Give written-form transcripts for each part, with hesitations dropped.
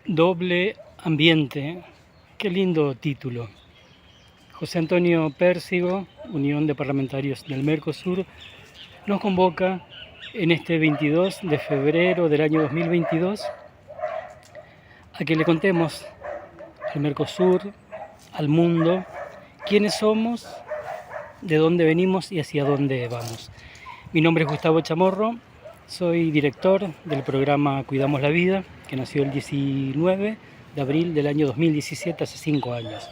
Doble ambiente, qué lindo título. José Antonio Pérsigo, Unión de Parlamentarios del Mercosur, nos convoca en este 22 de febrero del año 2022 a que le contemos al Mercosur, al mundo, quiénes somos, de dónde venimos y hacia dónde vamos. Mi nombre es Gustavo Chamorro, soy director del programa Cuidamos la Vida, que nació el 19 de abril del año 2017, hace 5 años.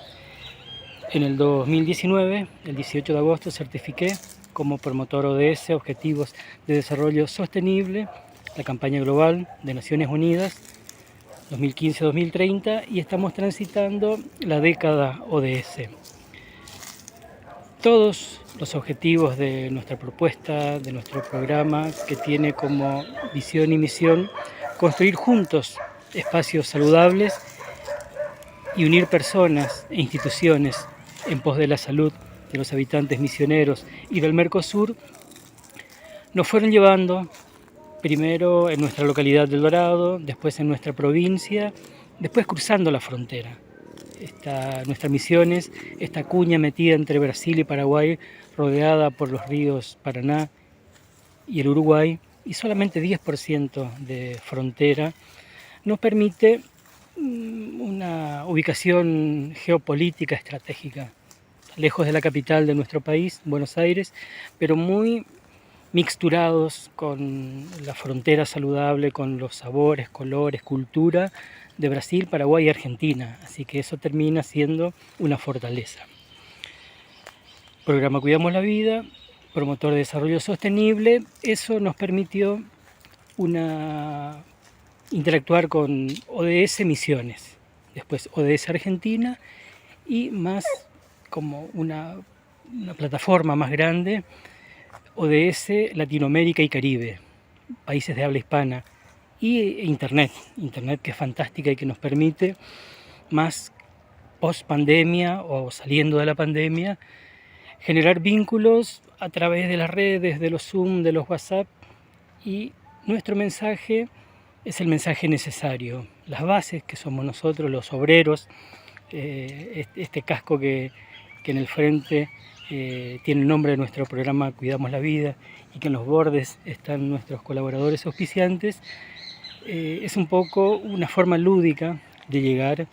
En el 2019, el 18 de agosto, certifiqué como promotor ODS, Objetivos de Desarrollo Sostenible, la campaña global de Naciones Unidas 2015-2030, y estamos transitando la década ODS. Todos los objetivos de nuestra propuesta, de nuestro programa, que tiene como visión y misión construir juntos espacios saludables y unir personas e instituciones en pos de la salud de los habitantes misioneros y del Mercosur, nos fueron llevando primero en nuestra localidad del Dorado, después en nuestra provincia, después cruzando la frontera. Nuestra misión es esta cuña metida entre Brasil y Paraguay, rodeada por los ríos Paraná y el Uruguay, y solamente 10% de frontera nos permite una ubicación geopolítica estratégica, lejos de la capital de nuestro país, Buenos Aires, pero muy mixturados con la frontera saludable, con los sabores, colores, cultura de Brasil, Paraguay y Argentina, así que eso termina siendo una fortaleza. Programa Cuidamos la Vida, promotor de desarrollo sostenible, eso nos permitió interactuar con ODS Misiones, después ODS Argentina y más como una plataforma más grande, ODS Latinoamérica y Caribe, países de habla hispana, y Internet que es fantástica y que nos permite, más post pandemia o saliendo de la pandemia, generar vínculos a través de las redes, de los Zoom, de los WhatsApp, y nuestro mensaje es el mensaje necesario. Las bases, que somos nosotros, los obreros, este casco que en el frente tiene el nombre de nuestro programa Cuidamos la Vida, y que en los bordes están nuestros colaboradores auspiciantes, es un poco una forma lúdica de llegar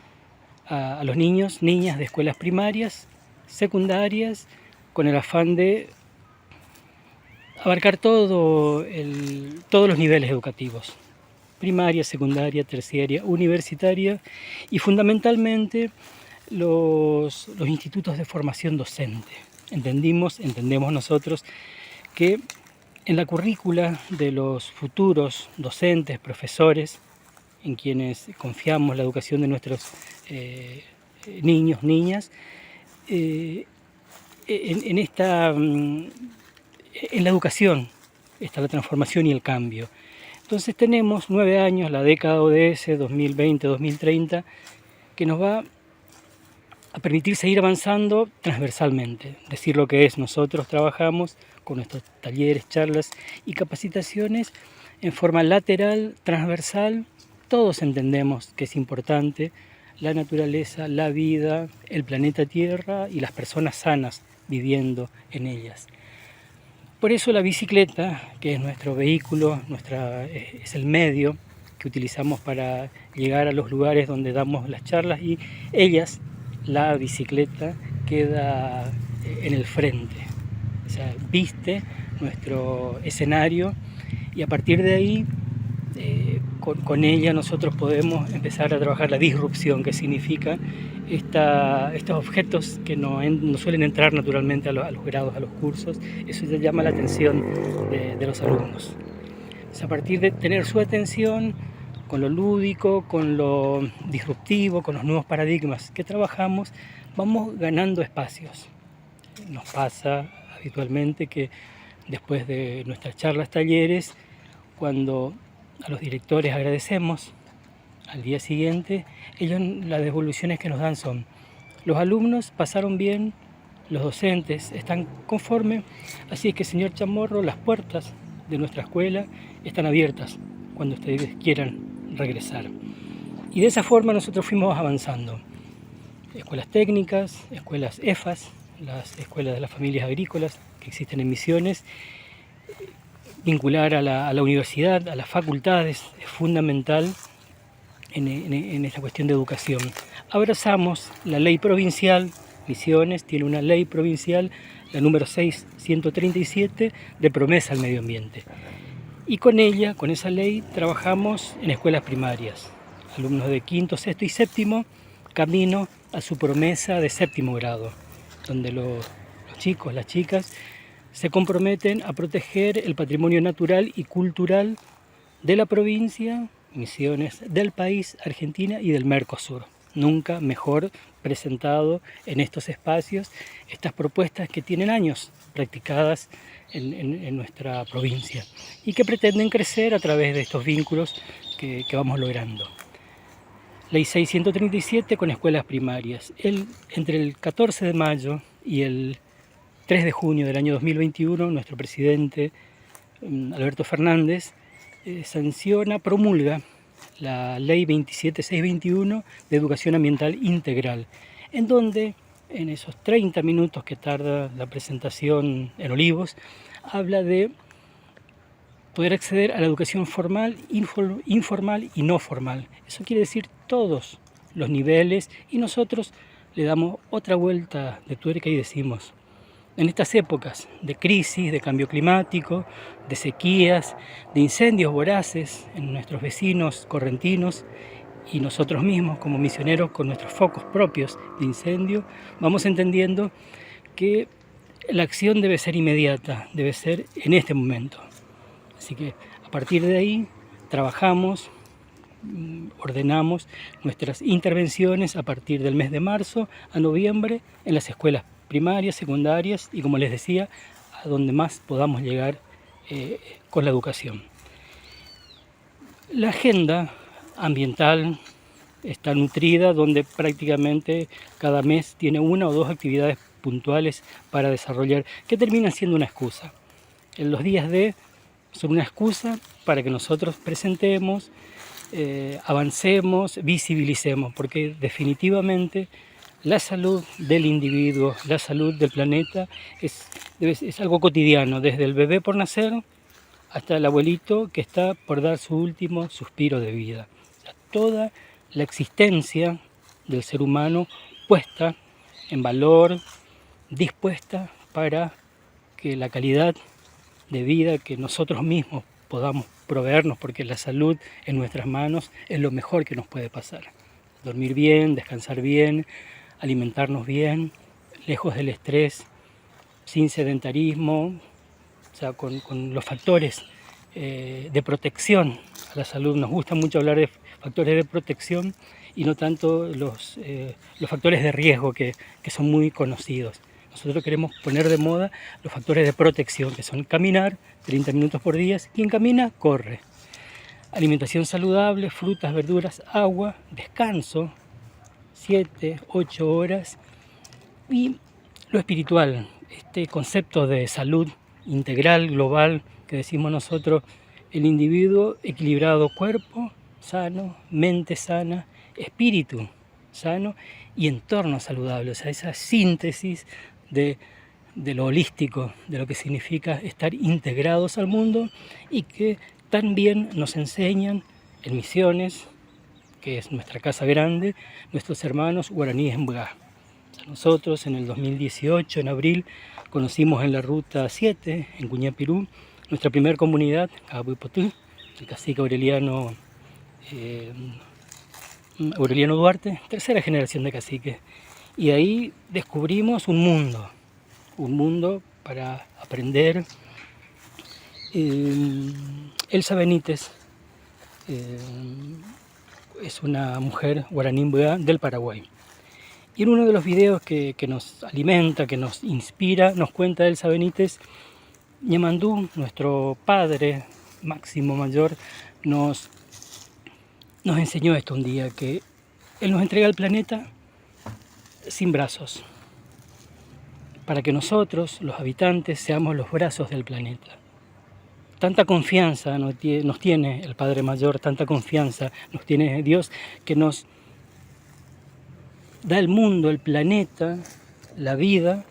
a los niños, niñas de escuelas primarias, secundarias, con el afán de abarcar todos los niveles educativos: primaria, secundaria, terciaria, universitaria, y fundamentalmente los institutos de formación docente. Entendemos nosotros que en la currícula de los futuros docentes, profesores, en quienes confiamos la educación de nuestros niños, niñas, en la educación está la transformación y el cambio. Entonces tenemos 9 años, la década ODS 2020-2030, que nos va a permitir seguir avanzando transversalmente, decir lo que es. Nosotros trabajamos con nuestros talleres, charlas y capacitaciones en forma lateral, transversal. Todos entendemos que es importante la naturaleza, la vida, el planeta Tierra y las personas sanas viviendo en ellas. Por eso la bicicleta, que es nuestro vehículo, es el medio que utilizamos para llegar a los lugares donde damos las charlas, y la bicicleta queda en el frente, o sea, viste nuestro escenario, y a partir de ahí, con ella nosotros podemos empezar a trabajar la disrupción, que significa estos objetos que no suelen entrar naturalmente a los grados, a los cursos. Eso ya llama la atención de los alumnos. Entonces, a partir de tener su atención, con lo lúdico, con lo disruptivo, con los nuevos paradigmas que trabajamos, vamos ganando espacios. Nos pasa habitualmente que después de nuestras charlas, talleres, cuando a los directores agradecemos, al día siguiente, ellos las devoluciones que nos dan son: los alumnos pasaron bien, los docentes están conformes, así es que, señor Chamorro, las puertas de nuestra escuela están abiertas cuando ustedes quieran regresar. Y de esa forma nosotros fuimos avanzando. Escuelas técnicas, escuelas EFAS, las escuelas de las familias agrícolas que existen en Misiones. Vincular a la universidad, a las facultades, es fundamental en esta cuestión de educación. Abrazamos la ley provincial. Misiones tiene una ley provincial, la número 637, de promesa al medio ambiente. Y con ella, con esa ley, trabajamos en escuelas primarias. Alumnos de quinto, sexto y séptimo, camino a su promesa de séptimo grado, donde los chicos, las chicas, se comprometen a proteger el patrimonio natural y cultural de la provincia, Misiones, del país, Argentina y del Mercosur. Nunca mejor presentado en estos espacios estas propuestas que tienen años practicadas en nuestra provincia y que pretenden crecer a través de estos vínculos que vamos logrando. Ley 637 con escuelas primarias. Entre el 14 de mayo y el 3 de junio del año 2021, nuestro presidente Alberto Fernández sanciona, promulga la ley 27621 de educación ambiental integral, en donde en esos 30 minutos que tarda la presentación en Olivos, habla de poder acceder a la educación formal, informal y no formal. Eso quiere decir todos los niveles, y nosotros le damos otra vuelta de tuerca y decimos: en estas épocas de crisis, de cambio climático, de sequías, de incendios voraces en nuestros vecinos correntinos y nosotros mismos como misioneros con nuestros focos propios de incendio, vamos entendiendo que la acción debe ser inmediata, debe ser en este momento. Así que a partir de ahí trabajamos, ordenamos nuestras intervenciones a partir del mes de marzo a noviembre en las escuelas primarias, secundarias y, como les decía, a donde más podamos llegar con la educación. La agenda ambiental está nutrida, donde prácticamente cada mes tiene una o dos actividades puntuales para desarrollar, que terminan siendo una excusa. En los días D son una excusa para que nosotros presentemos, avancemos, visibilicemos, porque definitivamente la salud del individuo, la salud del planeta es algo cotidiano, desde el bebé por nacer hasta el abuelito que está por dar su último suspiro de vida. O sea, toda la existencia del ser humano puesta en valor, dispuesta para que la calidad de vida que nosotros mismos podamos proveernos, porque la salud en nuestras manos es lo mejor que nos puede pasar. Dormir bien, descansar bien, alimentarnos bien, lejos del estrés, sin sedentarismo, o sea, con los factores de protección a la salud. Nos gusta mucho hablar de factores de protección y no tanto los factores de riesgo que son muy conocidos. Nosotros queremos poner de moda los factores de protección, que son caminar 30 minutos por día. Quien camina, corre. Alimentación saludable, frutas, verduras, agua, descanso, 7, 8 horas. Y lo espiritual, este concepto de salud integral, global, que decimos nosotros, el individuo equilibrado, cuerpo sano, mente sana, espíritu sano y entorno saludable. O sea, esa síntesis de lo holístico, de lo que significa estar integrados al mundo, y que también nos enseñan en Misiones, que es nuestra casa grande, nuestros hermanos guaraníes en Mbugá. Nosotros en el 2018, en abril, conocimos en la ruta 7, en Cuñapirú, nuestra primera comunidad, Cabuipotú, el cacique Aureliano Duarte, tercera generación de caciques. Y ahí descubrimos un mundo para aprender. Elsa Benítez es una mujer guaraní del Paraguay. Y en uno de los videos que nos alimenta, que nos inspira, nos cuenta Elsa Benítez, Ñemandú, nuestro padre máximo mayor, nos enseñó esto un día, que él nos entrega el planeta sin brazos, para que nosotros, los habitantes, seamos los brazos del planeta. Tanta confianza nos tiene el Padre Mayor, tanta confianza nos tiene Dios, que nos da el mundo, el planeta, la vida,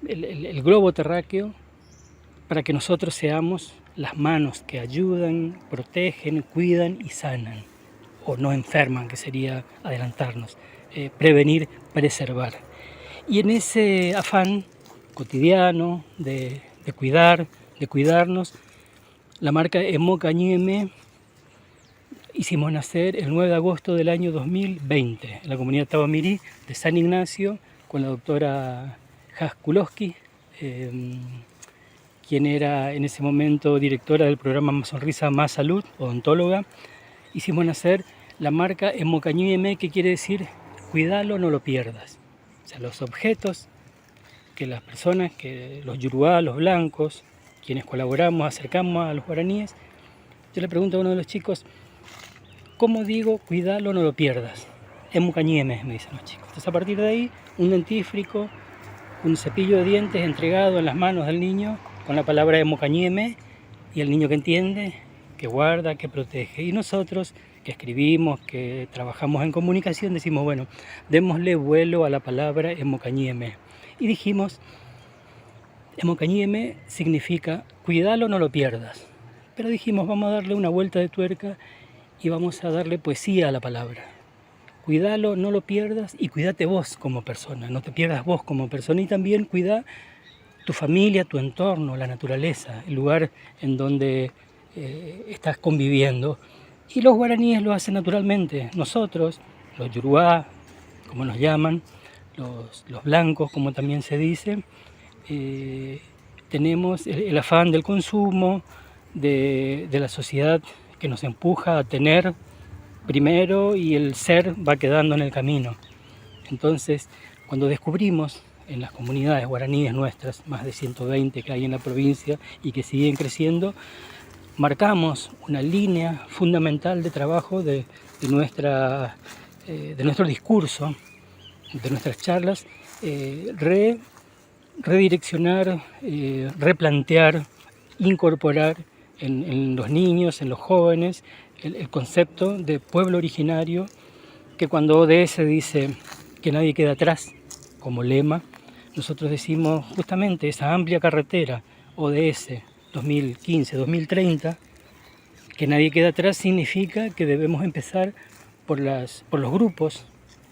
el globo terráqueo, para que nosotros seamos las manos que ayudan, protegen, cuidan y sanan, o no enferman, que sería adelantarnos, prevenir, preservar. Y en ese afán cotidiano de cuidar, de cuidarnos, la marca Emocañime hicimos nacer el 9 de agosto del año 2020 en la comunidad Tabamirí de San Ignacio con la doctora Jas Kulowski, quien era en ese momento directora del programa Más Sonrisa, Más Salud, odontóloga. Hicimos nacer la marca Emocañime, que quiere decir cuidalo, no lo pierdas. O sea, los objetos que las personas, que los yurubá, los blancos, quienes colaboramos, acercamos a los guaraníes, yo le pregunto a uno de los chicos, ¿cómo digo cuidalo, no lo pierdas? Emocañime, me dicen los chicos. Entonces a partir de ahí, un dentífrico, un cepillo de dientes entregado en las manos del niño con la palabra Emocañime, y el niño que entiende, que guarda, que protege. Y nosotros, que escribimos, que trabajamos en comunicación, decimos, bueno, démosle vuelo a la palabra Emocañime. Y dijimos, Emocañime significa cuidalo, no lo pierdas. Pero dijimos, vamos a darle una vuelta de tuerca y vamos a darle poesía a la palabra. Cuidalo, no lo pierdas, y cuídate vos como persona, no te pierdas vos como persona, y también cuida tu familia, tu entorno, la naturaleza, el lugar en donde estás conviviendo. Y los guaraníes lo hacen naturalmente. Nosotros, los yurubá, como nos llaman, los blancos, como también se dice, tenemos el afán del consumo, de la sociedad que nos empuja a tener primero, y el ser va quedando en el camino. Entonces, cuando descubrimos en las comunidades guaraníes nuestras, más de 120 que hay en la provincia y que siguen creciendo, marcamos una línea fundamental de trabajo de nuestro discurso, de nuestras charlas, redireccionar, replantear, incorporar en los niños, en los jóvenes, el concepto de pueblo originario, que cuando ODS dice que nadie queda atrás como lema, nosotros decimos justamente esa amplia carretera ODS 2015-2030, que nadie queda atrás, significa que debemos empezar por los grupos,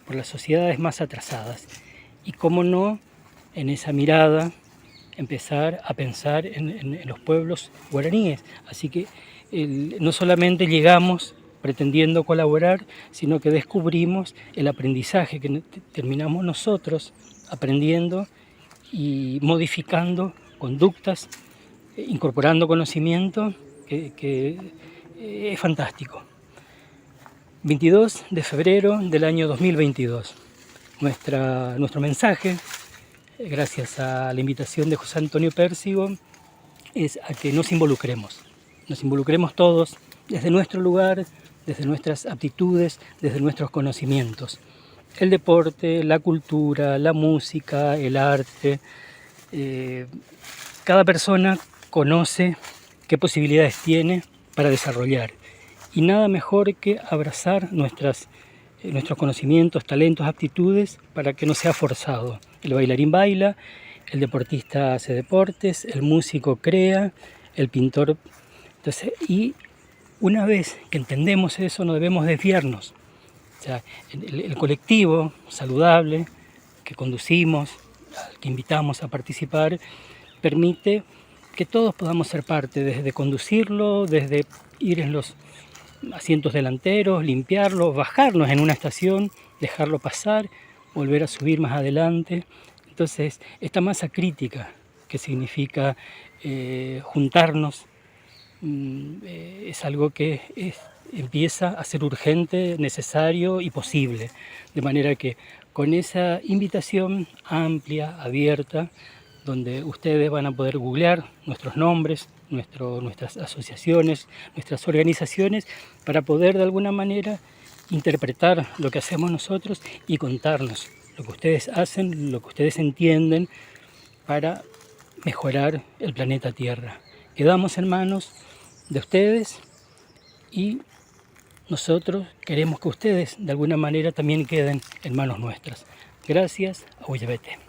por las sociedades más atrasadas. Y cómo no, en esa mirada, empezar a pensar en los pueblos guaraníes. Así que no solamente llegamos pretendiendo colaborar, sino que descubrimos el aprendizaje que terminamos nosotros aprendiendo y modificando conductas, incorporando conocimiento, que es fantástico. 22 de febrero del año 2022. Nuestro mensaje, gracias a la invitación de José Antonio Pérsigo, es a que nos involucremos todos desde nuestro lugar, desde nuestras aptitudes, desde nuestros conocimientos. El deporte, la cultura, la música, el arte. Cada persona conoce qué posibilidades tiene para desarrollar, y nada mejor que abrazar nuestros conocimientos, talentos, aptitudes, para que no sea forzado. El bailarín baila, el deportista hace deportes, el músico crea, el pintor. Entonces, y una vez que entendemos eso, no debemos desviarnos. O sea, el colectivo saludable que conducimos, al que invitamos a participar, permite que todos podamos ser parte, desde conducirlo, desde ir en los asientos delanteros, limpiarlo, bajarnos en una estación, dejarlo pasar, volver a subir más adelante. Entonces, esta masa crítica que significa juntarnos, es algo que empieza a ser urgente, necesario y posible. De manera que con esa invitación amplia, abierta, donde ustedes van a poder googlear nuestros nombres, nuestras asociaciones, nuestras organizaciones, para poder de alguna manera interpretar lo que hacemos nosotros y contarnos lo que ustedes hacen, lo que ustedes entienden para mejorar el planeta Tierra. Quedamos en manos de ustedes y nosotros queremos que ustedes de alguna manera también queden en manos nuestras. Gracias, Awiyabete.